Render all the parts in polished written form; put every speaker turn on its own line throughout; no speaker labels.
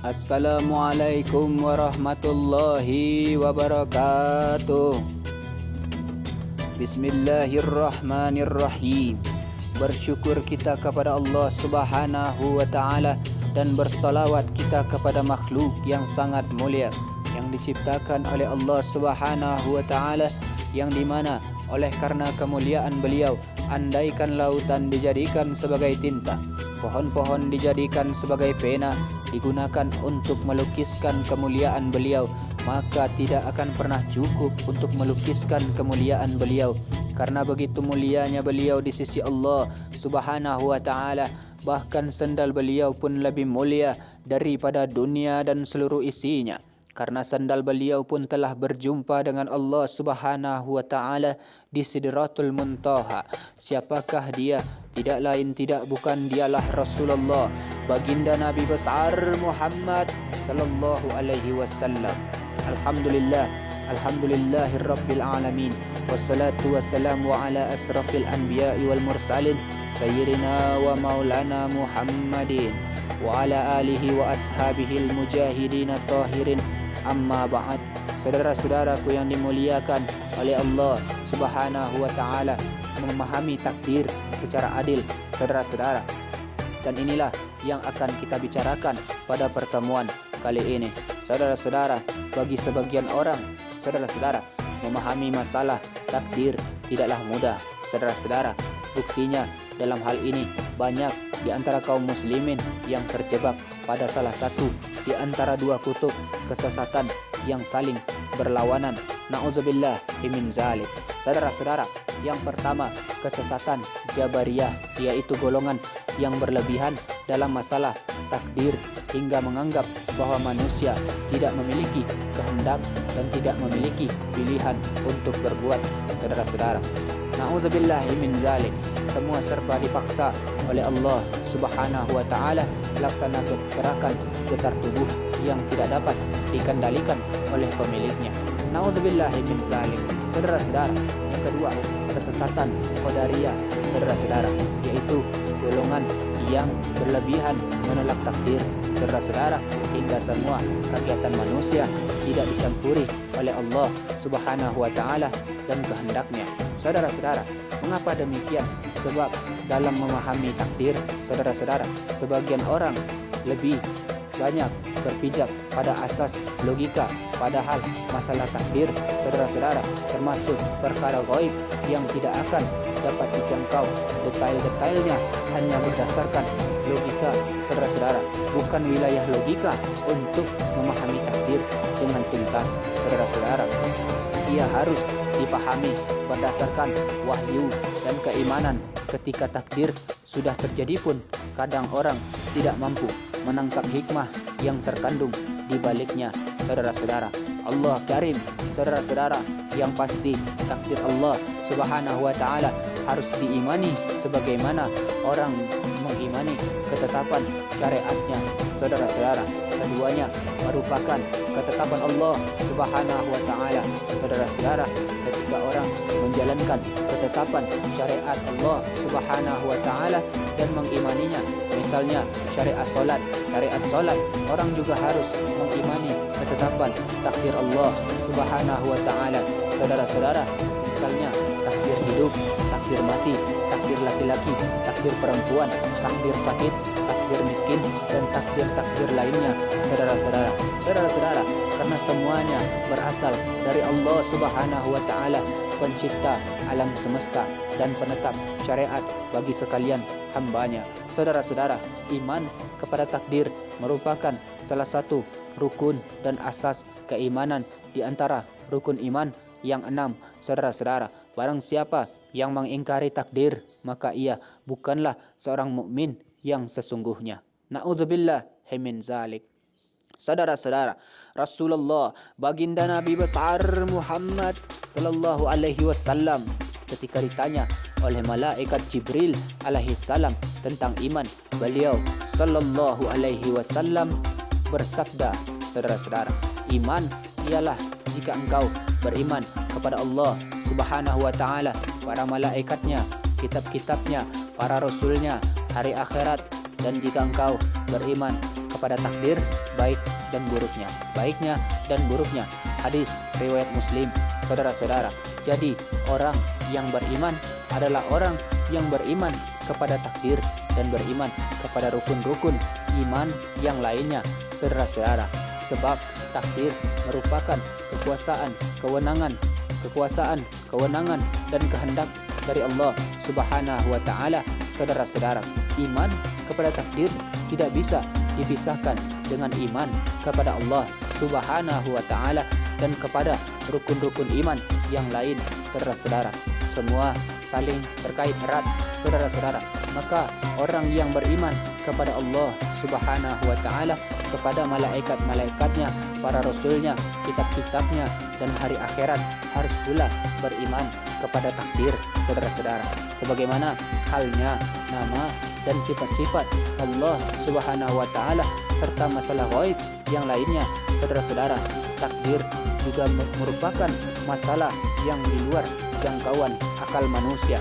Assalamualaikum warahmatullahi wabarakatuh. Bismillahirrahmanirrahim. Bersyukur kita kepada Allah Subhanahu wa ta'ala dan bersalawat kita kepada makhluk yang sangat mulia yang diciptakan oleh Allah Subhanahu wa ta'ala, yang dimana oleh karena kemuliaan beliau, andaikan lautan dijadikan sebagai tinta, pohon-pohon dijadikan sebagai pena, digunakan untuk melukiskan kemuliaan beliau, maka tidak akan pernah cukup untuk melukiskan kemuliaan beliau. Karena begitu mulianya beliau di sisi Allah Subhanahu wa ta'ala, bahkan sandal beliau pun lebih mulia daripada dunia dan seluruh isinya. Karena sandal beliau pun telah berjumpa dengan Allah Subhanahu wa ta'ala di Sidratul Muntaha. Siapakah dia? Tidak lain tidak bukan dialah Rasulullah, baginda Nabi besar Muhammad sallallahu alaihi wasallam. Alhamdulillah, alhamdulillahirabbil alamin. Wassalatu wassalamu ala asrafil anbiya'i wal mursalin sayyidina wa maulana Muhammadin wa ala alihi wa ashabihil mujahidin tahirin. Amma ba'd. Saudara-saudaraku yang dimuliakan oleh Allah Subhanahu wa ta'ala, memahami takdir secara adil, saudara-saudara. Dan inilah yang akan kita bicarakan pada pertemuan kali ini. Saudara-saudara, bagi sebagian orang, saudara-saudara, memahami masalah takdir tidaklah mudah, saudara-saudara. Buktinya dalam hal ini banyak di antara kaum muslimin yang terjebak pada salah satu di antara dua kutub kesesatan yang saling berlawanan. Na'udzubillah min zalik. Saudara-saudara, yang pertama kesesatan Jabariyah, yaitu golongan yang berlebihan dalam masalah takdir hingga menganggap bahwa manusia tidak memiliki kehendak dan tidak memiliki pilihan untuk berbuat. Saudara-saudara, na'udzubillah min zalik. Semua serba dipaksa oleh Allah Subhanahu wa ta'ala, laksana gerakan getar tubuh yang tidak dapat dikendalikan oleh pemiliknya. Na'udzubillahi min zalik. Saudara-saudara, yang kedua kesesatan Qadariyah, saudara-saudara, yaitu golongan yang berlebihan menolak takdir, saudara-saudara, hingga semua kegiatan manusia tidak dicampuri oleh Allah Subhanahu wa ta'ala dan kehendaknya. Saudara-saudara, mengapa demikian? Sebab dalam memahami takdir, saudara-saudara, sebagian orang lebih banyak berpijak pada asas logika, padahal masalah takdir, saudara-saudara, termasuk perkara gaib yang tidak akan dapat dijangkau detail-detailnya hanya berdasarkan logika, saudara-saudara. Bukan wilayah logika untuk memahami takdir dengan tuntas, saudara-saudara. Ia harus dipahami berdasarkan wahyu dan keimanan. Ketika takdir sudah terjadi pun, kadang orang tidak mampu menangkap hikmah yang terkandung di baliknya, saudara-saudara. Allah Karim, saudara-saudara, yang pasti takdir Allah Subhanahu wa ta'ala harus diimani sebagaimana orang mengimani ketetapan syariatnya, saudara-saudara. Keduanya merupakan ketetapan Allah Subhanahu wa ta'ala, saudara-saudara. Ketika orang menjalankan ketetapan syariat Allah Subhanahu wa ta'ala dan mengimaninya, misalnya syariat solat, orang juga harus mengimani ketetapan takdir Allah Subhanahu wa ta'ala, saudara-saudara. Misalnya takdir hidup, takdir mati, takdir laki-laki, takdir perempuan, takdir sakit, takdir miskin, dan takdir-takdir lainnya, saudara-saudara. Saudara-saudara, karena semuanya berasal dari Allah Subhanahu wa ta'ala, pencipta alam semesta dan penetap syariat bagi sekalian hambanya. Saudara-saudara, iman kepada takdir merupakan salah satu rukun dan asas keimanan di antara rukun iman yang 6, saudara-saudara. Barang siapa yang mengingkari takdir, maka ia bukanlah seorang mukmin yang sesungguhnya. Na'udzubillah min zalik. Saudara-saudara, Rasulullah, baginda Nabi besar Muhammad sallallahu alaihi wasallam, ketika ditanya oleh malaikat Jibril alaihi salam tentang iman, beliau sallallahu alaihi wasallam bersabda, saudara-saudara, iman ialah jika engkau beriman kepada Allah Subhanahu wa ta'ala, para malaikatnya, kitab-kitabnya, para rasulnya, hari akhirat, dan jika engkau beriman kepada kepada takdir baik dan buruknya, baiknya dan buruknya. Hadis riwayat Muslim. Saudara-saudara, jadi orang yang beriman adalah orang yang beriman kepada takdir dan beriman kepada rukun-rukun iman yang lainnya. Saudara-saudara, sebab takdir merupakan kekuasaan, kewenangan dan kehendak dari Allah Subhanahu wa taala. Saudara-saudara, iman kepada takdir tidak bisa dipisahkan dengan iman kepada Allah Subhanahu wa taala dan kepada rukun-rukun iman yang lain. Saudara-saudara, semua saling terkait erat. Saudara-saudara, maka orang yang beriman kepada Allah Subhanahu wa taala, kepada malaikat-malaikatnya, para rasulnya, kitab-kitabnya, dan hari akhirat, harus pula beriman kepada takdir. Saudara-saudara, sebagaimana halnya nama dan sifat-sifat Allah Subhanahu wa taala serta masalah ghaib yang lainnya. Saudara-saudara, takdir juga merupakan masalah yang di luar jangkauan akal manusia.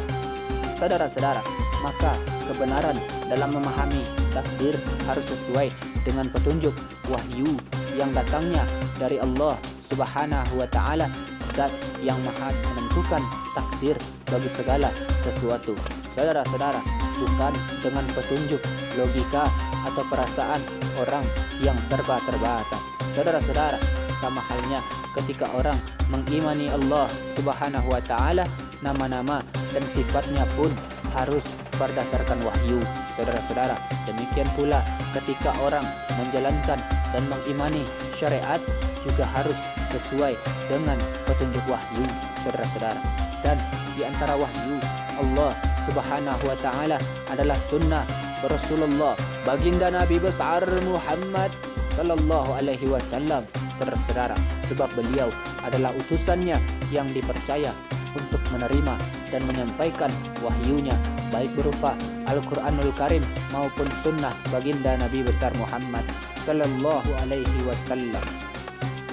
Saudara-saudara, maka kebenaran dalam memahami takdir harus sesuai dengan petunjuk wahyu yang datangnya dari Allah Subhanahu wa taala, zat yang maha menentukan takdir bagi segala sesuatu. Saudara-saudara, bukan dengan petunjuk logika atau perasaan orang yang serba terbatas. Saudara-saudara, sama halnya ketika orang mengimani Allah Subhanahu wa taala, nama-nama dan sifatnya pun harus berdasarkan wahyu. Saudara-saudara, demikian pula ketika orang menjalankan dan mengimani syariat juga harus sesuai dengan petunjuk wahyu. Saudara-saudara, dan di antara wahyu Allah Subhanahu wa taala adalah sunnah Rasulullah, baginda Nabi besar Muhammad sallallahu alaihi wasallam. Saudara-saudara, sebab beliau adalah utusannya yang dipercaya untuk menerima dan menyampaikan wahyunya, baik berupa Al-Quranul Karim maupun sunnah baginda Nabi besar Muhammad sallallahu alaihi wasallam.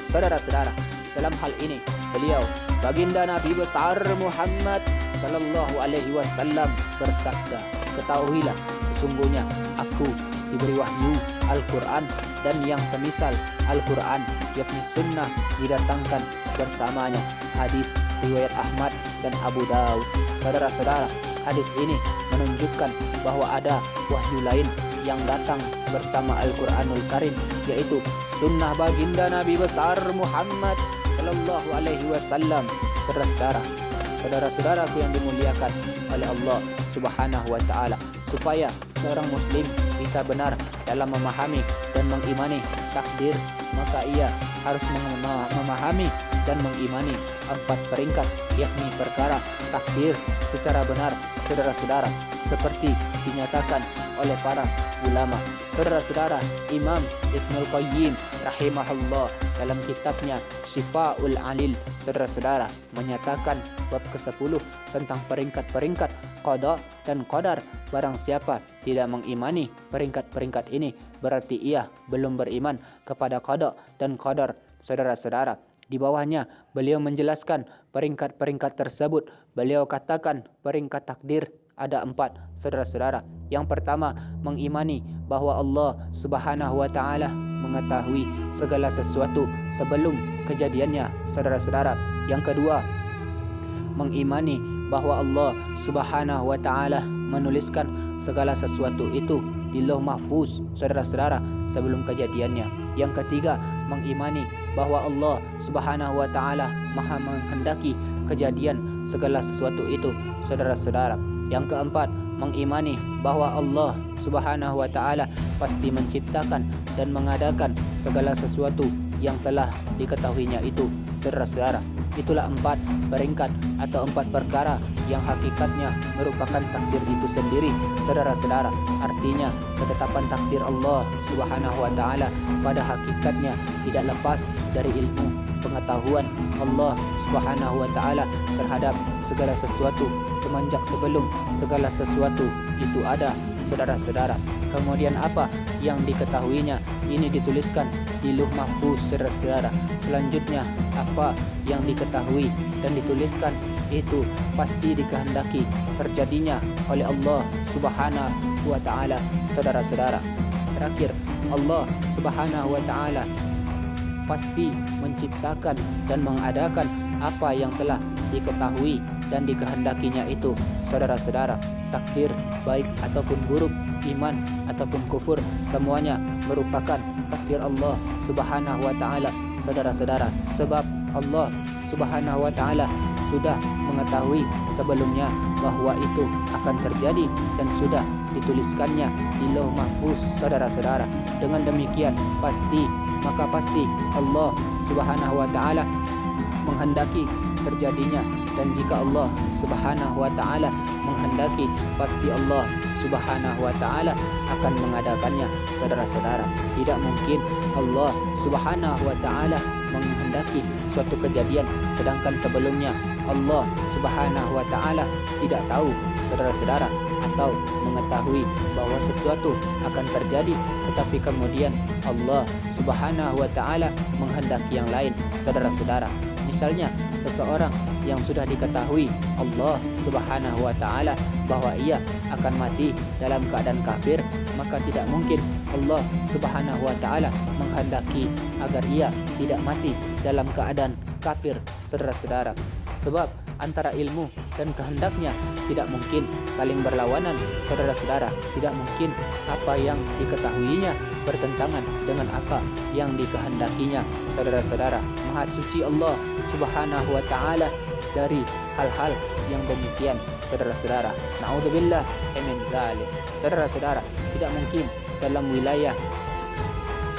Saudara-saudara, dalam hal ini beliau baginda Nabi besar Muhammad sallallahu alaihi wasallam bersabda, ketahuilah sesungguhnya aku diberi wahyu Al-Quran dan yang semisal Al-Quran, yakni sunnah didatangkan bersamanya. Hadis riwayat Ahmad dan Abu Daud. Saudara-saudara, hadis ini menunjukkan bahwa ada wahyu lain yang datang bersama Al-Quranul Karim, yaitu sunnah baginda Nabi besar Muhammad sallallahu alaihi wasallam. Saudara-saudaraku yang dimuliakan oleh Allah Subhanahu wa taala, supaya seorang muslim bisa benar dalam memahami dan mengimani takdir, maka ia harus memahami dan mengimani 4 peringkat, yakni perkara takdir secara benar. Saudara-saudara, seperti dinyatakan oleh para ulama. Saudara-saudara, Imam Ibnul Qayyim rahimahullah dalam kitabnya Syifaul Alil, saudara-saudara, menyatakan bab ke-10 tentang peringkat-peringkat qada dan qadar. Barang siapa tidak mengimani peringkat-peringkat ini, berarti ia belum beriman kepada qada dan qadar. Saudara-saudara, di bawahnya beliau menjelaskan peringkat-peringkat tersebut. Beliau katakan peringkat takdir ada 4, saudara-saudara. Yang pertama, mengimani bahwa Allah Subhanahu wa taala mengetahui segala sesuatu sebelum kejadiannya, saudara-saudara. Yang kedua, mengimani bahwa Allah Subhanahu wa taala menuliskan segala sesuatu itu di Lauh Mahfuz, saudara-saudara, sebelum kejadiannya. Yang ketiga, mengimani bahwa Allah Subhanahu wa taala Maha menghendaki kejadian segala sesuatu itu, saudara-saudara. Yang keempat, mengimani bahwa Allah Subhanahu wa taala pasti menciptakan dan mengadakan segala sesuatu yang telah diketahuinya itu, saudara-saudara. Itulah 4 peringkat atau 4 perkara yang hakikatnya merupakan takdir itu sendiri, saudara-saudara. Artinya ketetapan takdir Allah Subhanahu wa taala pada hakikatnya tidak lepas dari ilmu pengetahuan Allah Subhanahu wa taala terhadap segala sesuatu semenjak sebelum segala sesuatu itu ada, saudara-saudara. Kemudian apa yang diketahuinya ini dituliskan di Lauh Mahfuz, saudara-saudara. Selanjutnya apa yang diketahui dan dituliskan itu pasti dikehendaki terjadinya oleh Allah Subhanahu wa taala, saudara-saudara. Terakhir, Allah Subhanahu wa ta'ala pasti menciptakan dan mengadakan apa yang telah diketahui dan dikehendakinya itu. Saudara-saudara, takdir baik ataupun buruk, iman ataupun kufur, semuanya merupakan takdir Allah Subhanahu wa ta'ala. Saudara-saudara, sebab Allah Subhanahu wa ta'ala sudah mengetahui sebelumnya bahwa itu akan terjadi dan sudah dituliskannya di Lauh Mahfuz. Saudara-saudara, dengan demikian pasti Allah Subhanahu wa ta'ala menghendaki terjadinya, dan jika Allah Subhanahu wa ta'ala menghendaki, pasti Allah Subhanahu wa ta'ala akan mengadakannya. Saudara-saudara, tidak mungkin Allah Subhanahu wa ta'ala menghendaki suatu kejadian sedangkan sebelumnya Allah Subhanahu wa ta'ala tidak tahu, saudara-saudara, atau mengetahui bahwa sesuatu akan terjadi, tetapi kemudian Allah Subhanahu wa ta'ala menghendaki yang lain. Saudara-saudara, misalnya seseorang yang sudah diketahui Allah Subhanahu wa ta'ala bahwa ia akan mati dalam keadaan kafir, maka tidak mungkin Allah Subhanahu wa ta'ala menghendaki agar ia tidak mati dalam keadaan kafir. Saudara-saudara, sebab antara ilmu dan kehendaknya tidak mungkin saling berlawanan. Saudara-saudara, tidak mungkin apa yang diketahuinya bertentangan dengan apa yang dikehendakinya. Saudara-saudara, Maha Suci Allah Subhanahu wa ta'ala dari hal-hal yang demikian. Saudara-saudara, naudzubillah min dzalik. Saudara-saudara, tidak mungkin dalam wilayah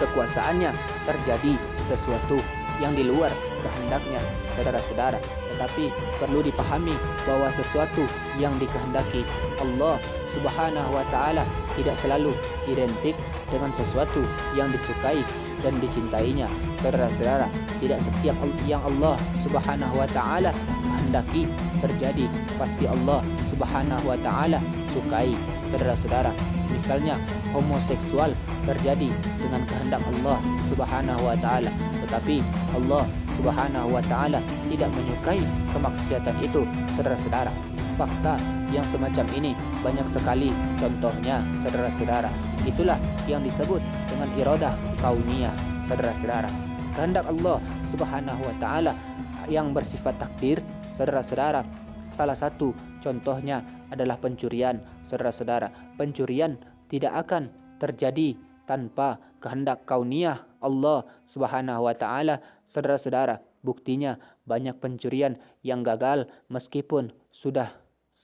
kekuasaannya terjadi sesuatu yang di luar kehendaknya. Saudara-saudara, tetapi perlu dipahami bahwa sesuatu yang dikehendaki Allah Subhanahu wa ta'ala tidak selalu identik dengan sesuatu yang disukai dan dicintainya. Saudara-saudara, tidak setiap yang Allah Subhanahu wa ta'ala kehendaki terjadi pasti Allah Subhanahu wa ta'ala sukai. Saudara-saudara, misalnya homoseksual terjadi dengan kehendak Allah Subhanahu wa ta'ala, tetapi Allah Subhanahu wa ta'ala tidak menyukai kemaksiatan itu. Saudara-saudara, fakta yang semacam ini banyak sekali contohnya. Saudara-saudara, itulah yang disebut dengan iradah kauniyah. Saudara-saudara, kehendak Allah Subhanahu wa ta'ala yang bersifat takdir. Saudara-saudara, salah satu contohnya adalah pencurian. Saudara-saudara, pencurian tidak akan terjadi tanpa kehendak kauniyah Allah Subhanahu wa ta'ala. Saudara-saudara, buktinya banyak pencurian yang gagal meskipun sudah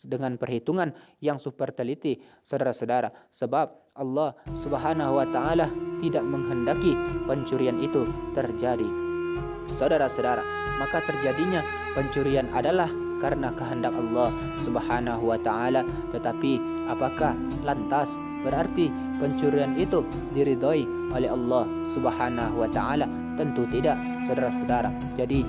dengan perhitungan yang super teliti. Saudara-saudara, sebab Allah Subhanahu wa ta'ala tidak menghendaki pencurian itu terjadi. Saudara-saudara, maka terjadinya pencurian adalah karena kehendak Allah Subhanahu wa ta'ala. Tetapi apakah lantas berarti pencurian itu diridhoi oleh Allah Subhanahu wa ta'ala? Tentu tidak, saudara-saudara. Jadi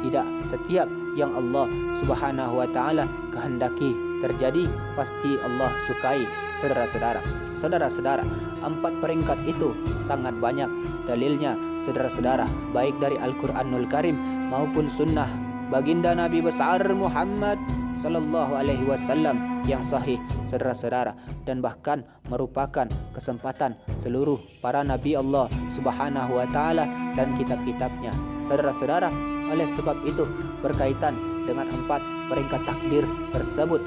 tidak setiap yang Allah Subhanahu wa ta'ala kehendaki terjadi pasti Allah sukai. Saudara-saudara, saudara-saudara, 4 peringkat itu sangat banyak dalilnya. Saudara-saudara, baik dari Al-Quranul Karim maupun sunnah baginda Nabi besar Muhammad sallallahu alaihi wasallam yang sahih. Saudara-saudara, dan bahkan merupakan kesempatan seluruh para nabi Allah Subhanahu wa ta'ala dan kitab-kitabnya. Saudara-saudara, oleh sebab itu berkaitan dengan 4 peringkat takdir tersebut,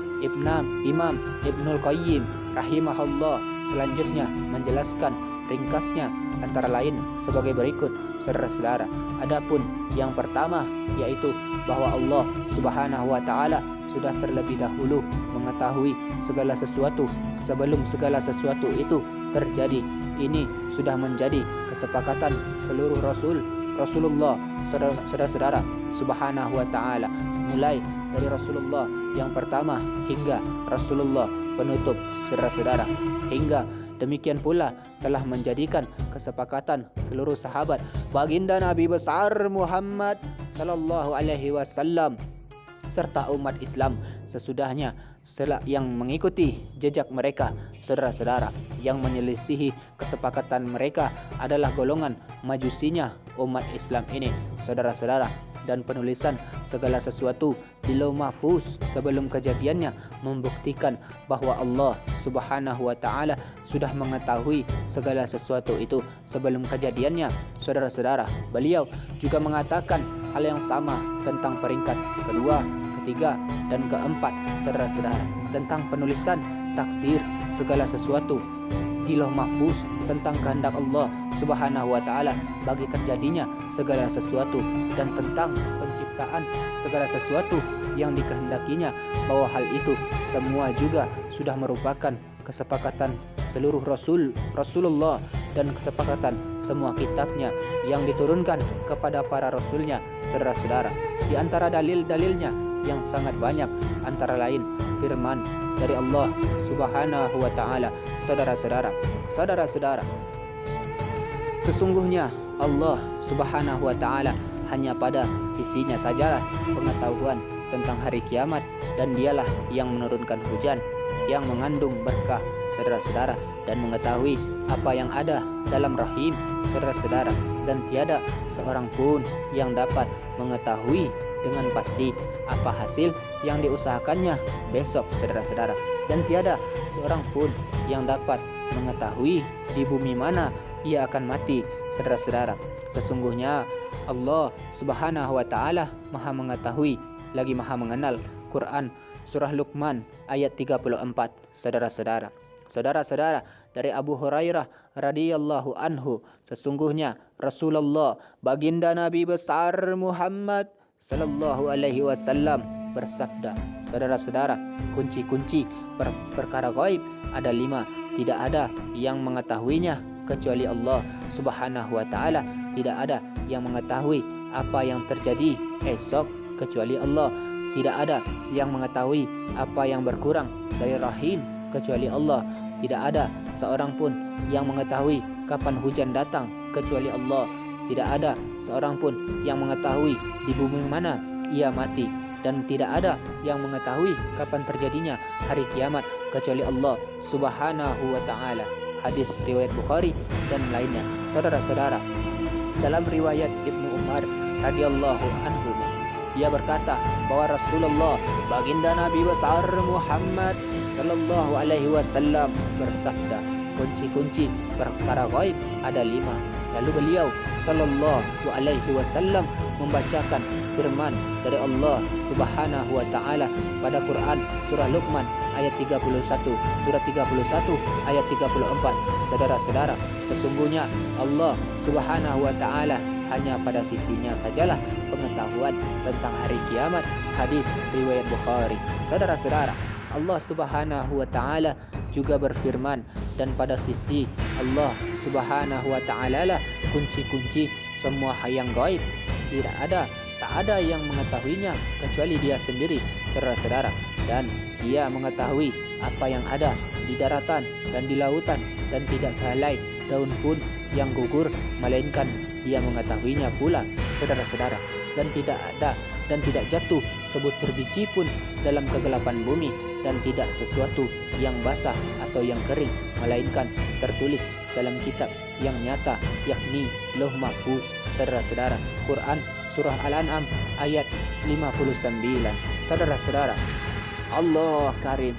Imam Ibnul Qayyim rahimahullah selanjutnya menjelaskan ringkasnya antara lain sebagai berikut. Saudara-saudara, adapun yang pertama yaitu bahwa Allah Subhanahu wa ta'ala sudah terlebih dahulu mengetahui segala sesuatu sebelum segala sesuatu itu terjadi. Ini sudah menjadi kesepakatan seluruh Rasulullah, saudara-saudara, Subhanahu wa ta'ala, mulai dari Rasulullah yang pertama hingga Rasulullah penutup. Saudara-saudara, hingga demikian pula telah menjadikan kesepakatan seluruh sahabat baginda Nabi besar Muhammad sallallahu alaihi wasallam serta umat Islam sesudahnya yang mengikuti jejak mereka. Saudara-saudara, yang menyelisihi kesepakatan mereka adalah golongan majusinya umat Islam ini. Saudara-saudara, dan penulisan segala sesuatu di Lauh Mahfuz sebelum kejadiannya membuktikan bahwa Allah Subhanahu wa taala sudah mengetahui segala sesuatu itu sebelum kejadiannya. Saudara-saudara, beliau juga mengatakan hal yang sama tentang peringkat kedua, ketiga, dan keempat, saudara-saudara, tentang penulisan takdir segala sesuatu di Lauh Mahfuz, tentang kehendak Allah Subhanahu wa taala bagi terjadinya segala sesuatu, dan tentang penciptaan segala sesuatu yang dikehendakinya, bahwa hal itu semua juga sudah merupakan kesepakatan seluruh Rasulullah dan kesepakatan semua kitabnya yang diturunkan kepada para rasulnya. Saudara-saudara, di antara dalil-dalilnya yang sangat banyak, antara lain firman dari Allah Subhanahu wa taala. Saudara-saudara, sesungguhnya Allah Subhanahu wa taala hanya pada sisinya sajalah pengetahuan tentang hari kiamat, dan dialah yang menurunkan hujan yang mengandung berkah, saudara-saudara, dan mengetahui apa yang ada dalam rahim, saudara-saudara, dan tiada seorang pun yang dapat mengetahui dengan pasti apa hasil yang diusahakannya besok, saudara-saudara, dan tiada seorang pun yang dapat mengetahui di bumi mana ia akan mati, saudara-saudara. Sesungguhnya Allah Subhanahu wa taala Maha mengetahui lagi Maha mengenal. Quran surah Luqman ayat 34, saudara-saudara. Saudara-saudara, dari Abu Hurairah radhiyallahu anhu, sesungguhnya Rasulullah baginda Nabi besar Muhammad sallallahu alaihi wasallam bersabda, saudara-saudara, kunci-kunci perkara gaib ada 5, tidak ada yang mengetahuinya kecuali Allah Subhanahu wa taala. Tidak ada yang mengetahui apa yang terjadi esok kecuali Allah. Tidak ada yang mengetahui apa yang berkurang dari rahim kecuali Allah. Tidak ada seorang pun yang mengetahui kapan hujan datang kecuali Allah. Tidak ada seorang pun yang mengetahui di bumi mana ia mati, dan tidak ada yang mengetahui kapan terjadinya hari kiamat kecuali Allah Subhanahu wa taala. Hadis riwayat Bukhari dan lainnya. Saudara-saudara, dalam riwayat Ibnu Umar radhiyallahu anhu, dia berkata bahwa Rasulullah baginda Nabi besar Muhammad sallallahu alaihi wasallam bersabda, kunci-kunci perkara gaib ada 5. Lalu beliau sallallahu alaihi wasallam membacakan firman dari Allah Subhanahu wa taala pada Quran surah Luqman ayat 31, surah 31 ayat 34. Saudara-saudara, sesungguhnya Allah Subhanahu wa taala hanya pada sisinya sajalah pengetahuan tentang hari kiamat. Hadis riwayat Bukhari. Saudara-saudara, Allah Subhanahu wa taala juga berfirman, dan pada sisi Allah Subhanahu wa taala lah kunci-kunci semua yang gaib. Tak ada yang mengetahuinya kecuali Dia sendiri, saudara-saudara, dan Dia mengetahui apa yang ada di daratan dan di lautan, dan tidak sehelai daun pun yang gugur melainkan Dia mengetahuinya pula, saudara-saudara, dan tidak ada dan tidak jatuh sebutir biji pun dalam kegelapan bumi, dan tidak sesuatu yang basah atau yang kering melainkan tertulis dalam kitab yang nyata, yakni Lauh Mahfuz, saudara-saudara. Quran surah Al-An'am ayat 59. Saudara-saudara, Allah Karim.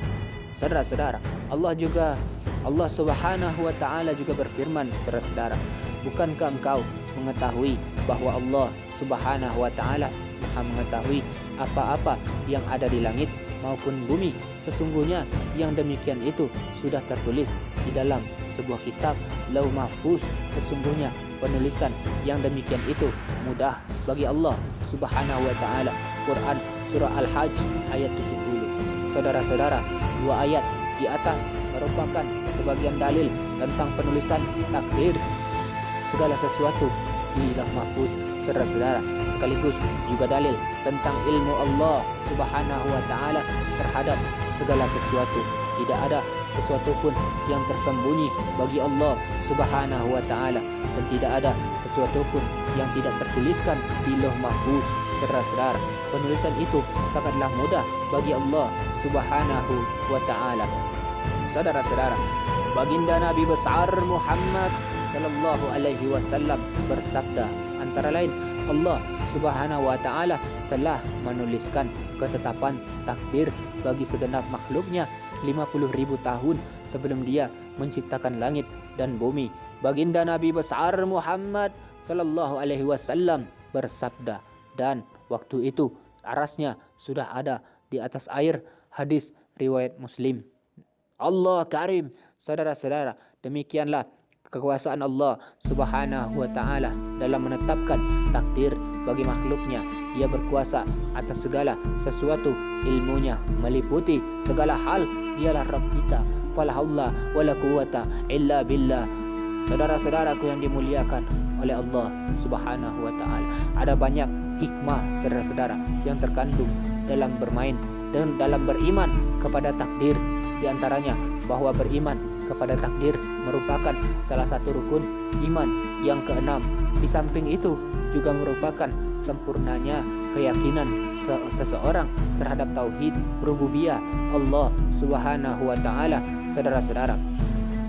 Saudara-saudara, Allah Subhanahu wa taala juga berfirman, saudara-saudara, bukankah engkau mengetahui bahwa Allah Subhanahu wa taala Maha mengetahui apa-apa yang ada di langit maupun bumi? Sesungguhnya yang demikian itu sudah tertulis di dalam sebuah kitab Lauh Mahfuz. Sesungguhnya penulisan yang demikian itu mudah bagi Allah Subhanahu wa taala. Quran surah Al-Hajj ayat 70. Saudara-saudara, 2 ayat di atas merupakan sebagian dalil tentang penulisan takdir segala sesuatu di Lauh Mahfuz, saudara-saudara, sekaligus juga dalil tentang ilmu Allah Subhanahu wa taala terhadap segala sesuatu. Tidak ada sesuatu pun yang tersembunyi bagi Allah Subhanahu wa taala, dan tidak ada sesuatu pun yang tidak tertuliskan di Lauh Mahfuz, saudara-saudara. Penulisan itu sangatlah mudah bagi Allah Subhanahu wa taala. Saudara-saudara, baginda Nabi besar Muhammad sallallahu alaihi wasallam bersabda, antara lain Allah Subhanahu wa Ta'ala telah menuliskan ketetapan takdir bagi segenap makhluknya 50.000 tahun sebelum dia menciptakan langit dan bumi. Baginda Nabi besar Muhammad sallallahu alaihi wasallam bersabda, dan waktu itu arasnya sudah ada di atas air. Hadis riwayat Muslim. Allah Karim, saudara-saudara, demikianlah kekuasaan Allah Subhanahu wa Ta'ala dalam menetapkan takdir bagi makhluknya. Dia berkuasa atas segala sesuatu, ilmunya meliputi segala hal. Dialah Rabb kita, fala haula wala quwata illa billah. Saudara-saudaraku yang dimuliakan oleh Allah Subhanahu wa Ta'ala, ada banyak hikmah saudara-saudara yang terkandung dalam bermain dan dalam beriman kepada takdir. Di antaranya bahwa beriman kepada takdir merupakan salah satu rukun iman yang keenam. Di samping itu juga merupakan sempurnanya keyakinan seseorang terhadap tauhid rububiyah Allah Subhanahu wa Ta'ala, saudara-saudara.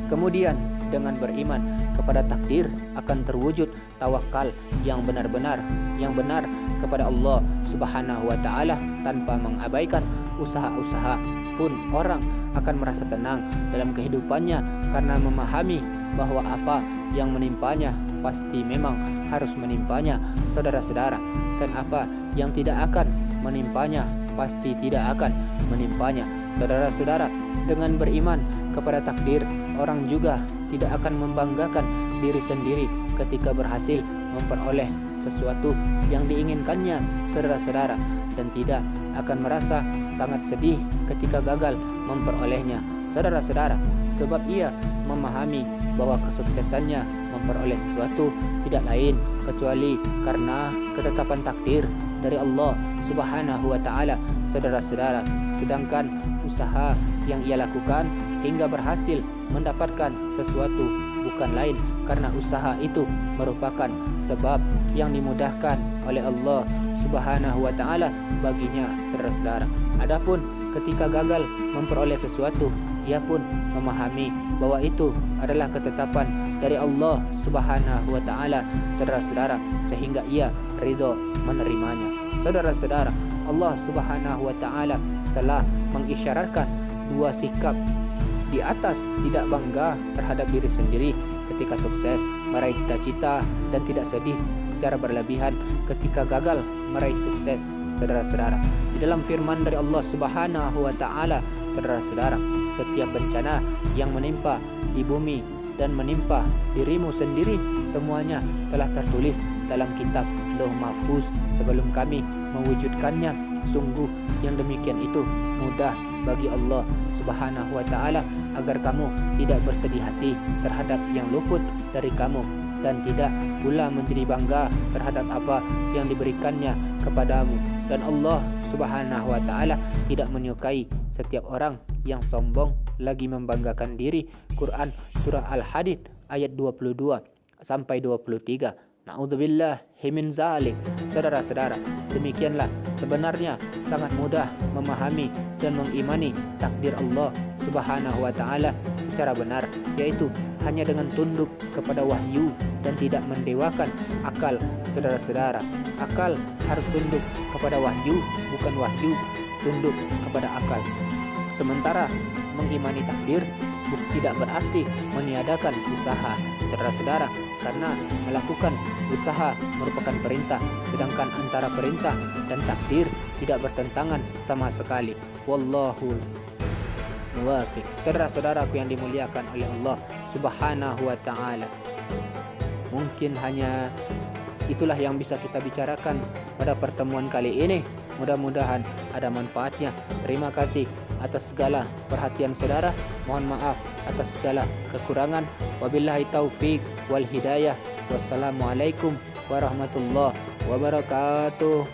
Kemudian dengan beriman kepada takdir akan terwujud tawakal yang benar-benar, yang benar kepada Allah Subhanahu wa Ta'ala tanpa mengabaikan usaha-usaha pun. Orang akan merasa tenang dalam kehidupannya karena memahami bahwa apa yang menimpanya pasti memang harus menimpanya, saudara-saudara, dan apa yang tidak akan menimpanya pasti tidak akan menimpanya, saudara-saudara. Dengan beriman kepada takdir, orang juga tidak akan membanggakan diri sendiri ketika berhasil memperoleh sesuatu yang diinginkannya, saudara-saudara, dan tidak akan merasa sangat sedih ketika gagal memperolehnya, saudara-saudara, sebab ia memahami bahwa kesuksesannya memperoleh sesuatu tidak lain kecuali karena ketetapan takdir dari Allah Subhanahu wa Ta'ala, saudara-saudara. Sedangkan usaha yang ia lakukan hingga berhasil mendapatkan sesuatu bukan lain karena usaha itu merupakan sebab yang dimudahkan oleh Allah Subhanahu wa Ta'ala baginya, saudara-saudara. Adapun ketika gagal memperoleh sesuatu, ia pun memahami bahwa itu adalah ketetapan dari Allah Subhanahu wa Ta'ala, saudara-saudara, sehingga ia ridho menerimanya. Saudara-saudara, Allah Subhanahu wa Ta'ala telah mengisyaratkan dua sikap. Di atas, tidak bangga terhadap diri sendiri ketika sukses meraih cita-cita dan tidak sedih secara berlebihan ketika gagal meraih sukses, saudara-saudara. Di dalam firman dari Allah Subhanahu wa Ta'ala, saudara-saudara, setiap bencana yang menimpa di bumi dan menimpa dirimu sendiri, semuanya telah tertulis dalam kitab Lauh Mahfuz sebelum kami mewujudkannya. Sungguh yang demikian itu mudah bagi Allah Subhanahu wa Ta'ala agar kamu tidak bersedih hati terhadap yang luput dari kamu dan tidak pula menjadi bangga terhadap apa yang diberikannya kepadamu. Dan Allah Subhanahu wa Ta'ala tidak menyukai setiap orang yang sombong lagi membanggakan diri. Quran surah Al-Hadid ayat 22 sampai 23. Na'udzubillahi min zalik. Saudara-saudara, demikianlah sebenarnya sangat mudah memahami dan mengimani takdir Allah Subhanahu wa Ta'ala secara benar, yaitu hanya dengan tunduk kepada wahyu dan tidak mendewakan akal, saudara-saudara. Akal harus tunduk kepada wahyu, bukan wahyu tunduk kepada akal. Sementara mengimani takdir tidak berarti meniadakan usaha, saudara-saudara, karena melakukan usaha merupakan perintah, sedangkan antara perintah dan takdir tidak bertentangan sama sekali. Wallahul muwaffiq. Saudara-saudaraku yang dimuliakan oleh Allah Subhanahu wa Ta'ala, mungkin hanya itulah yang bisa kita bicarakan pada pertemuan kali ini. Mudah-mudahan ada manfaatnya. Terima kasih atas segala perhatian saudara. Mohon maaf atas segala kekurangan. Wabillahi taufik wal hidayah. Wassalamualaikum warahmatullahi wabarakatuh.